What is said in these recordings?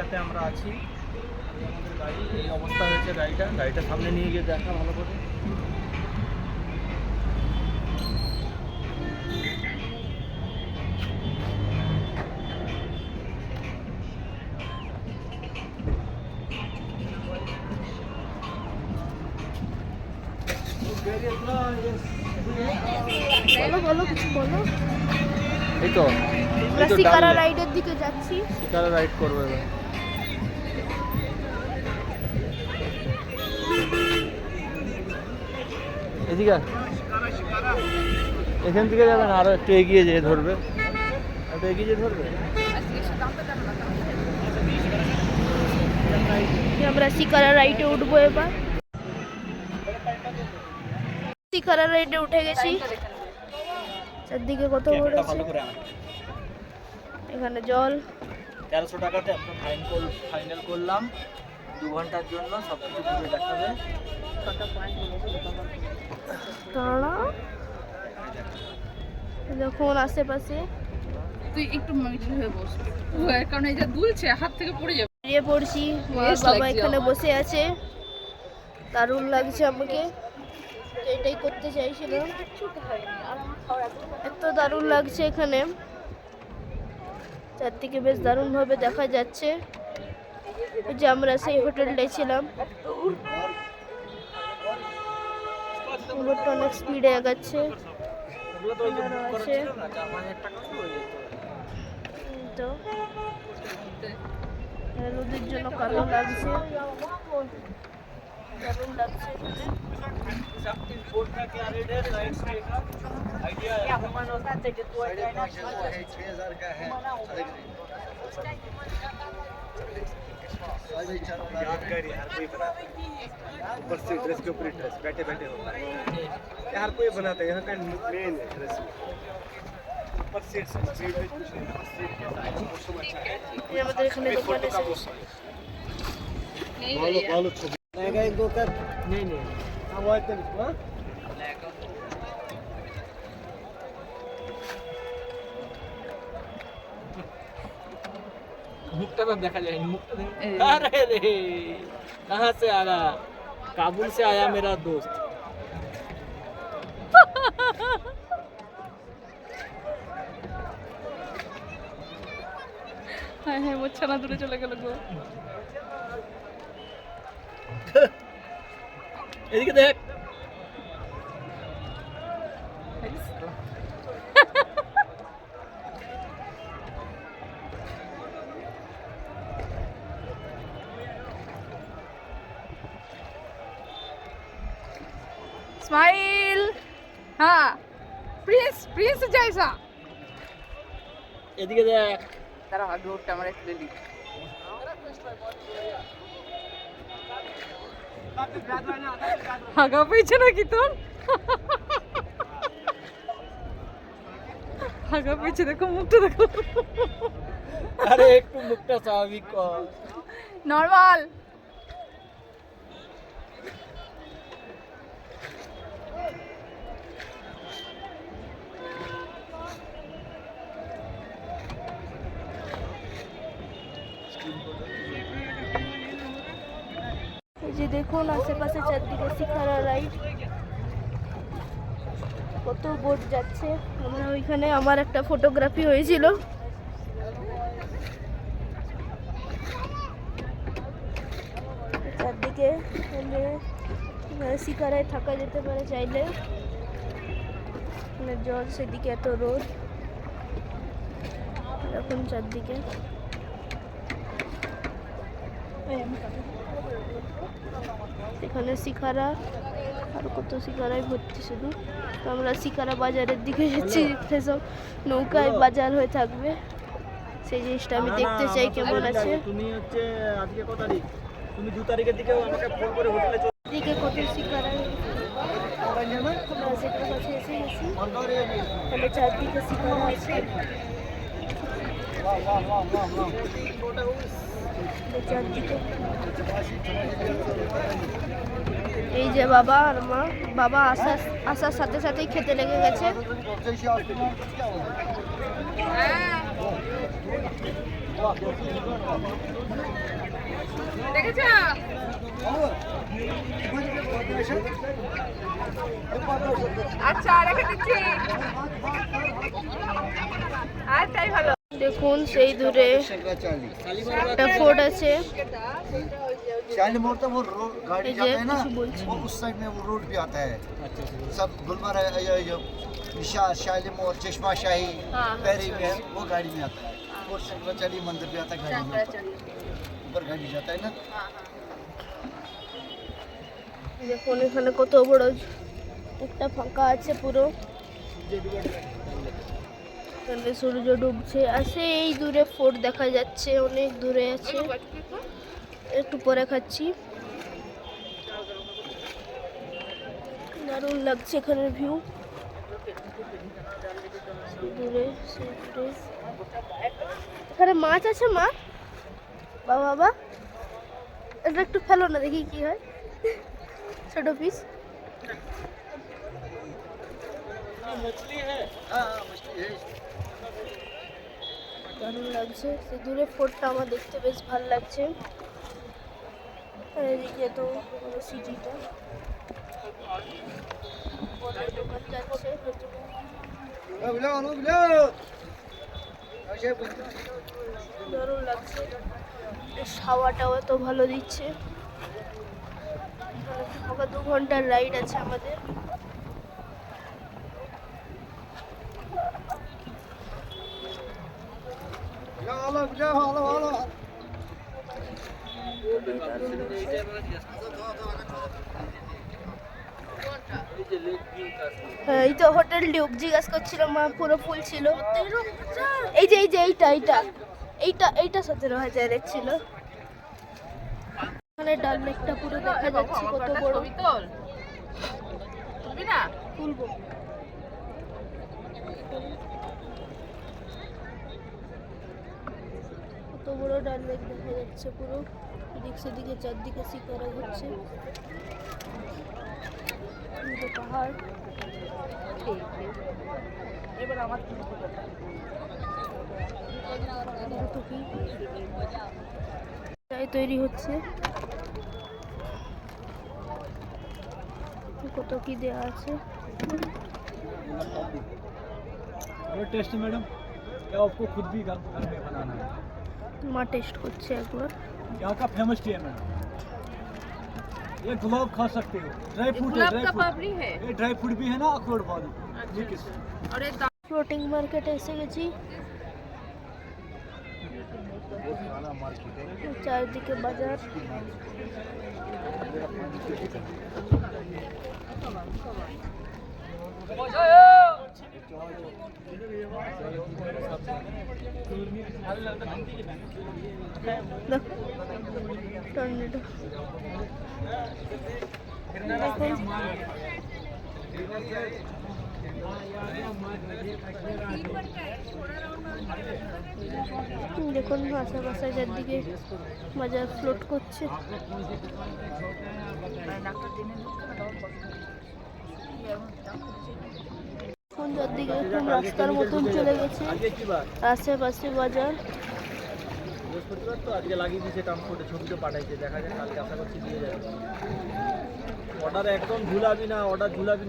রাইডটাতে আমরা আছি। আমাদের গাড়ি এই অবস্থা হয়েছে, গাড়িটা সামনে নিয়ে গিয়ে দেখা ভালো করে। বলো কিছু বলো। এই তো আমরা শিকারা রাইডের দিকে যাচ্ছি। শিকারা রাইড করবো এবার। এদিকে এখান থেকে যাবেন, আরো একটু এগিয়ে যেয়ে ধরবে, একটু এগিয়ে যেয়ে ধরবে। আমরা শিকারা রাইডে উঠবো এবার। শিকারা রাইডে উঠে গেছি। চারদিকে কত বড় আছে, এখানে জল। 1300 টাকাতে আমরা ফাইনাল করলাম 2 ঘন্টার জন্য, সব কিছু ঘুরে দেখাবে। দেখুন আশেপাশে তুই একটু মিডিল হয়ে বস, কারণ এই যে দুলছে হাত থেকে পড়ে যাবে। বেরিয়ে পড়ছি, মা বাবা এখানে বসে আছে, দারুণ লাগছে আমাকে, তো এটাই করতে চাইছিলাম। এত দারুণ লাগছে এখানে, চারদিকে বেশ দারুণভাবে দেখা যাচ্ছে। এই যে আমরা সেই হোটেলটায় ছিলাম, বোটটা অনেক স্পিডে আগাচ্ছে। আছে তো রোদের জন্য কালো লাগছে, দারুণ লাগছে। ऊपर से ड्रेस के ऊपर ड्रेस बैठे बैठे होता है, हर कोई बनाता है, यहाँ का मेन है ड्रेस। ऊपर सीट से सीट पे कुछ नहीं, सीट के साइड मौसम अच्छा है। ये আমাদের এখানে দোকান আছে। बालो छवि रहेगा एक दो कर नहीं अब आए थे इसको। मुक्ता तो देखा जाए, मुक्ता अरे रे कहाँ से आ रहा? काबुल से आया मेरा दोस्त। হ্যাঁ হ্যাঁ, মোচ্ছা না দূরে চলে গেল গো। এদিকে দেখ, স্মাইল। হ্যাঁ, প্রিন্স জয়সা। এদিকে দেখ। তারা আগে ওটা আমরা তুলে নিই। হাগা পেয়েছে নাকি তোর? হাগা পেয়েছে, দেখো মুখটা দেখো। আরে একটু মুখটা স্বাভাবিক কর। নরমাল। এই যে দেখুন আশেপাশে চারদিকে শিকারা রাইড, কত বোট যাচ্ছে। আমরা ওইখানে আমার একটা ফটোগ্রাফি হয়েছিল। চারদিকে শিকারায় থাকা যেতে পারে চাইলে, জল, সেদিকে এত রোদ, এখন চারদিকে এখানে শিকারা, আর কত শিকারায় ভর্তি শুধু। তো আমরা শিকারা বাজারের দিকে যাচ্ছি, সব নৌকায় বাজার হয়ে থাকবে, সেই জিনিসটা আমি দেখতে চাই কেমন আছে। তুমি হচ্ছে আজকে কত তারিখ? তুমি 2 তারিখের দিকে আমাকে ফোন করে হোটেলে চলে। এদিকে কত শিকারা, আমরা সেটার কাছে এসে গেছি, তাহলে চারদিকে শিকারা আছে। চারদিকে এই যে বাবা আর মা, বাবা আসার সাথে সাথেই খেতে লেগে গেছে। দেখেছো? আচ্ছা রেখে দিচ্ছি। আর তাই ভালো। দেখুন সেই দূরে একটা ফোর্ট আছে। शाली मोड़ तो वो रोड गाड़ी ये जाता है ना, कुछ बोलते वो उस साइड में वो रोड भी आता है। सब गुलमर्ग ये निशार शाली मोड़ चश्मा शाही हाँ, पैरी में वो गाड़ी में आता है। और शंकराचार्य मंदिर भी आता है गाड़ी में, ऊपर गाड़ी जाता है ना। দেখুন এখানে কত বড় একটা ফাঁকা আছে পুরো। এখানে সূর্য ডুবছে আর সেই দূরে ফোর্ট দেখা যাচ্ছে, অনেক দূরে আছে। একটু পরে খাচ্ছি। দারুণ লাগছে এখানের ভিউ। দূরে সেই দূরে এখানে মাছ আছে। মা বাবা এটা একটু ফেলো না, দেখি কি হয়। ছোট পিস मछली है। हाँ मछली है। দারুণ লাগছে। সেই দূরে ফোর্টটা আমার দেখতে বেশ ভালো লাগছে। আর এদিকে তো সিটিটা দোকান যাচ্ছে। দারুণ লাগছে। হাওয়াটাও তো ভালো দিচ্ছে। এখানে 2 ঘন্টার রাইড আছে আমাদের। হ্যাঁ এই তো হোটেল ডিউক জিজ্ঞাসা করছিলাম, মা পুরো ফুল ছিল। এই যে এইটা 17,000 ছিল। এখানে ডাল লেকটা পুরো দেখা যাচ্ছে কত বড়। তুলবি না? তুলবো। কত বড় ডাল লেক দেখা যাচ্ছে পুরো। এদিক সেদিকে চারদিকে শিকারা ঘুরছে। দুটো পাহাড়। এবার আমার চাই তৈরি হচ্ছে। কত কি দেওয়া আছে। ये टेस्ट मैडम क्या आपको खुद भी घर में बनाना है? মা টেস্ট করছে একবার। यहाँ का फेमस टी है मैडम। ये गुलाब खा सकते हो, ड्राई फ्रूट है, गुलाब ड्राई का फ्रूट। पापड़ी है। ये ड्राई फ्रूट भी है ना, अखरोट वाली। मिक्स। और ये ফ্লোটিং মার্কেটে এসে গেছি। চারদিকে বাজার। টর্নেডো। দেখুন আশেপাশে চারদিকে বাজার ফ্লোট করছে। এখন চারদিকে একদম রাস্তার মতন চলে গেছে। আশেপাশে বাজার। বৃহস্পতিবার তো আজকে লাগিয়ে দিয়েছে ট্রান্সপোর্টে, ছবিতে পাঠাইছে, দেখা যায় কালকে আশা করছি দিয়ে যাবে। অর্ডার একদম ঝুলাবি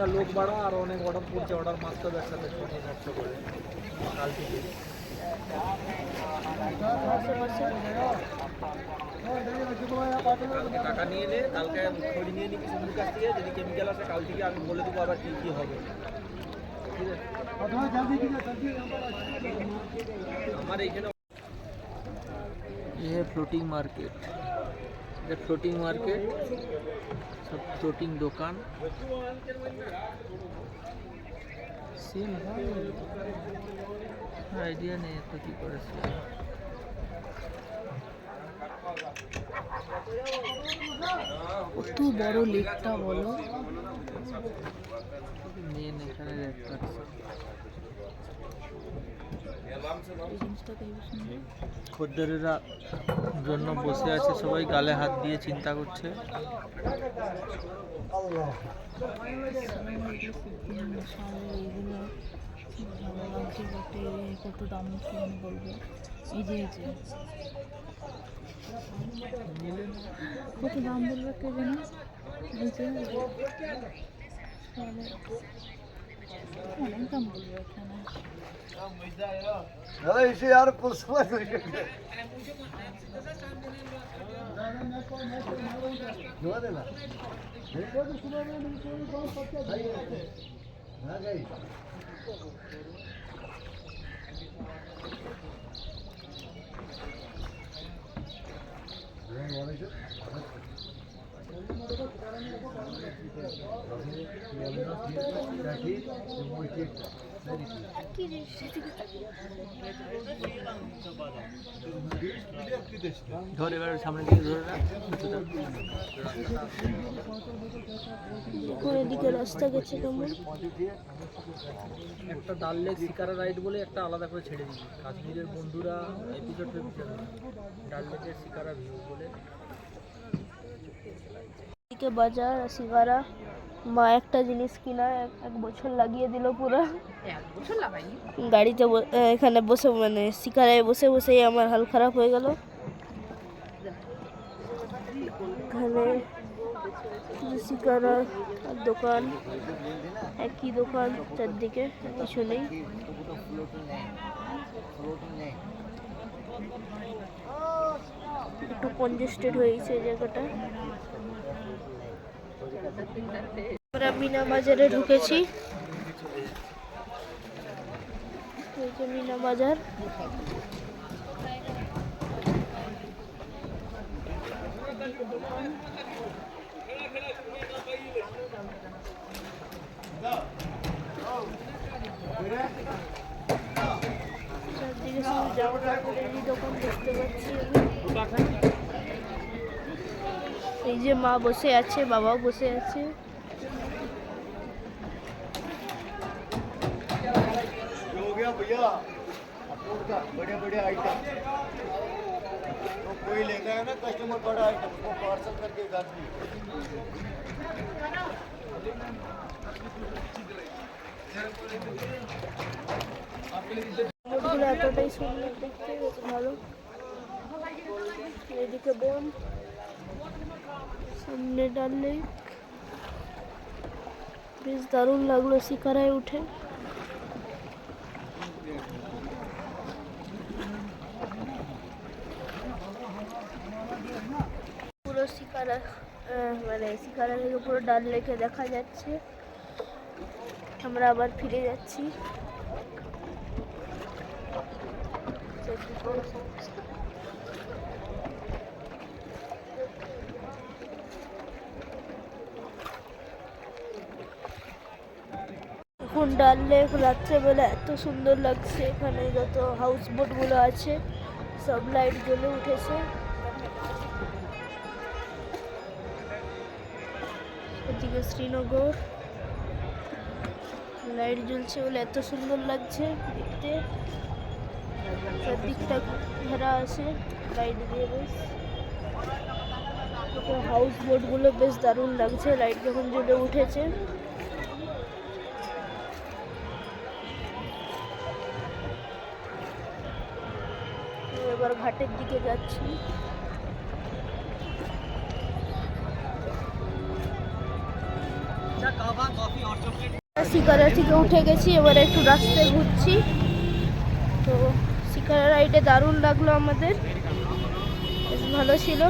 না, লোক বাড়া আর অনেক অর্ডার পড়ছে, অর্ডার মারতে হবে একসাথে সময় নষ্ট করে কাল থেকে। আশেপাশে কালকে টাকা নিয়ে নে, কালকে খোঁজ নিয়ে নিবি সুন্দর কাছ থেকে, যদি কেমিক্যাল আসে কাল থেকে আমি বলে দেবো আবার কী কী হবে। ঠিক আছে আমার এইখানে ये है फ्लोटिंग मार्केट। ये फ्लोटिंग मार्केट सब फ्लोटिंग दुकान सेम है। आइडिया नहीं है तो की करे से কত বড় লেকটা বলো। মেন এখানে রেড খদ্দেরেরা জন্য বসে আছে, সবাই গালে হাত দিয়ে চিন্তা করছে। ভালো লাগছে বটে, কত দাম কি আমি বলবো। এই যে কত দাম বলবে কে জানে। এই যে অনেক দাম বলবে এখানে। इसे यार पुलिस देना ধর এবার সামনের দিকে ধরে রাখ। দেখুন এদিকে রাস্তা গেছে কেমন। একটা ডাল লেক শিকারা রাইড বলে একটা আলাদা করে ছেড়ে দিবি, কাশ্মীরের বন্ধুরা এপিসোড ডাল লেকের শিকারা ভিউ বলে। এদিকে বাজার সিঙ্গারা। মা একটা জিনিস কিনা এক বছর লাগিয়ে দিল পুরো। 1 বছর লাগাইনি। গাড়িতে এখানে বসে মানে শিকারায় বসে বসেই আমার হাল খারাপ হয়ে গেল। এখানে শিকারা দোকান, একই দোকান চারদিকে, কিছু নেই। একটু কনজেস্টেড হয়েছে এই জায়গাটা। আমরা মিনা বাজারে ঢুকেছি। এই যে মিনা বাজার। চারদিকে শুধু জামা কাপড়েরই দোকান দেখতে পাচ্ছি আমি। এই যে মা বসে আছে, বাবাও বসে আছে। हो गया भैया अपूर्व का बड़े बड़े आइटम तो कोई लेता है ना कस्टमर बड़ा आइटम वो पार्सल करके घर भी মোটগুলো এতটাই সুন্দর দেখতে, বেশ ভালো। এদিকে বন, সামনে ডাল লেক, বেশ দারুণ লাগলো শিকারায় উঠে। পুরো শিকারা মানে শিকারা থেকে পুরো ডাল লেকে দেখা যাচ্ছে। আমরা আবার ফিরে যাচ্ছি। এখন ডাল লেক রাত্রেবেলা এত সুন্দর লাগছে। এখানে যত হাউস বোটগুলো আছে সব লাইট জ্বলে উঠেছে। এদিকে শ্রীনগর লাইট জ্বলছে বলে এত সুন্দর লাগছে দেখতে। চারদিকটা ঘেরা আছে লাইট দিয়ে। বেশ হাউস বোটগুলো বেশ দারুণ লাগছে লাইট যখন জ্বলে উঠেছে। এবার ঘাটের দিকে যাচ্ছি। শিকারা থেকে উঠে গেছি, এবার একটু রাস্তায় ঘুরছি। তো শিকারা রাইডে দারুণ লাগলো আমাদের, বেশ ভালো ছিল।